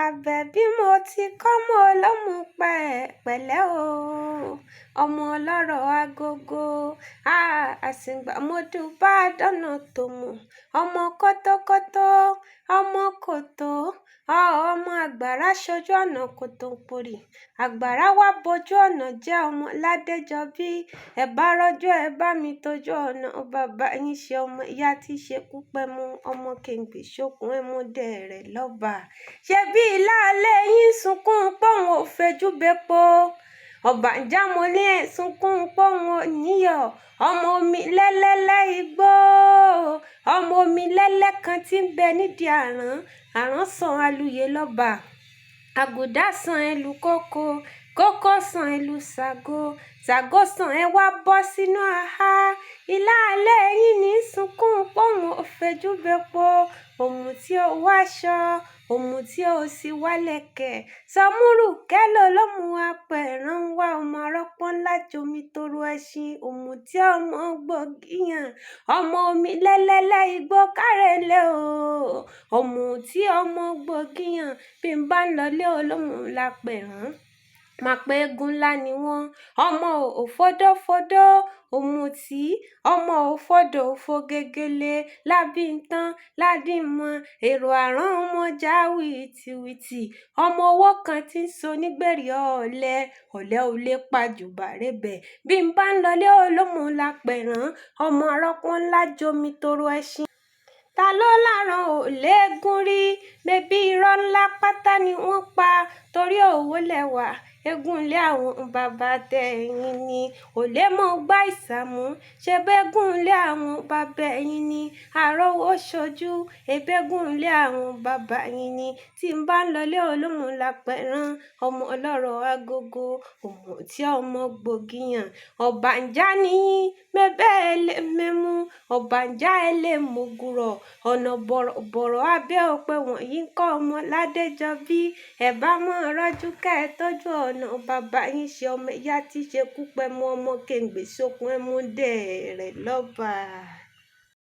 Àbẹ̀bí mo ti kọ́mọ olómù pẹ̀lẹ́ o, ọmọ ọlọ́rọ̀ agogo. Àsìngbà modù bá dọ́nà tòmù, ọmọ kótókótó, ọmọ kòtó, ọmọ àgbàrá ṣojú ọ̀nà kòtòǹpòrì. Àgbàrá wá bojú ọ̀nà jẹ́ ọmọ Ládéjọbí. Ẹ bá rọ́jú ẹ bá mi tójú ọ̀nà bàbá yín ṣe ọmọ ìyá tí ṣe kúpẹ́mú ọmọ kèǹgbè ṣókun ẹ̀mú dẹ̀rẹ̀ lọ́ba. Ṣebí ìlàlẹ̀ yín sunkún pọ́n ò fejú bepo. Ọ̀bànjá mo ní ẹ̀ sunkún pọ́n ò níyọ̀. Ọmọ omi lẹ́lẹ́lẹ́ igbó. Ọmọ omi lẹ́lẹ́ kan tí ń bẹ nídìí àrán. Àrán sàn alùyè lọ́ba. Àgùdá sàn ẹlù kókó. Kókó sàn ẹlù ṣàgó. Ṣàgó sàn ẹ wá bọ́ sínú ahá. Ìlàlẹ̀ yín ní sunkún pọ́n ò fejú bepo. Òmùtí ò wáṣọ. Òmùtí ò sì wálẹ̀kẹ̀. Sọmúrù kẹ́lò ló mú apẹ̀rán wá ọmọ arọ́pọ́n lájomi toro ẹṣin. Òmùtí ọmọ gbògìyàn. Ọmọ omi lẹ́lẹ́lẹ́ igbó kárẹ̀lẹ̀ o. Òmùtí ọmọ gbògìyàn. Bí n bá ń lọlé olómù lápẹ̀rán. Mà pé egun ńlá ni wọ́n. Ọmọ òfódófódó. Òmùtí ọmọ òfódò òfógégélé. Lábíntán ládìmọ̀. Èrò àrán ọmọ já wìtìwìtì. Ọmọ owó kan tí ń so nígbèrè ọ̀lẹ. Ọ̀lẹ ò lè pajùbà rébẹ̀. Bí n bá ń lọlé olómù lápẹ̀rán. Ọmọ arọ́pọ́n lájomi toro ẹṣin. Ta ló láràn ò léégún rí? Mebí irọ́ ńlá pátá ni wọ́n pa. Torí òwò lẹwà. Eégún ilé àwọn bàbá tẹ̀yìn ni. Olè mọ́ gbá ìsàmú. Ṣebégún ilé àwọn bàbá ẹ̀yìn ni. Àrówó ṣojú. Ebégún ilé àwọn bàbá yín ni. Tí n bá ń lọlé olómù lápẹ̀rán. Ọmọ ọlọ́rọ̀ agogo. Òmùtí ọmọ gbògìyàn. Ọ̀bànjá ni yín. Mébẹ́ ẹ lè mẹ́mú. Ọ̀bànjá ẹ lè mògùrọ̀. Ọ̀nà bọ̀rọ̀ abẹ́ òpè wọ̀nyí ń kọ́ ọmọ Ládéjọbí. Ẹ bá mọ́ rọ́jú kẹ́ ẹ tọ́jú ọ̀nà bàbá yín ṣe ọmọ ìyá tí ṣe kúpẹ́mú ọmọ kèǹgbè ṣókun ẹ̀mú dẹ̀rẹ̀ lọ́ba.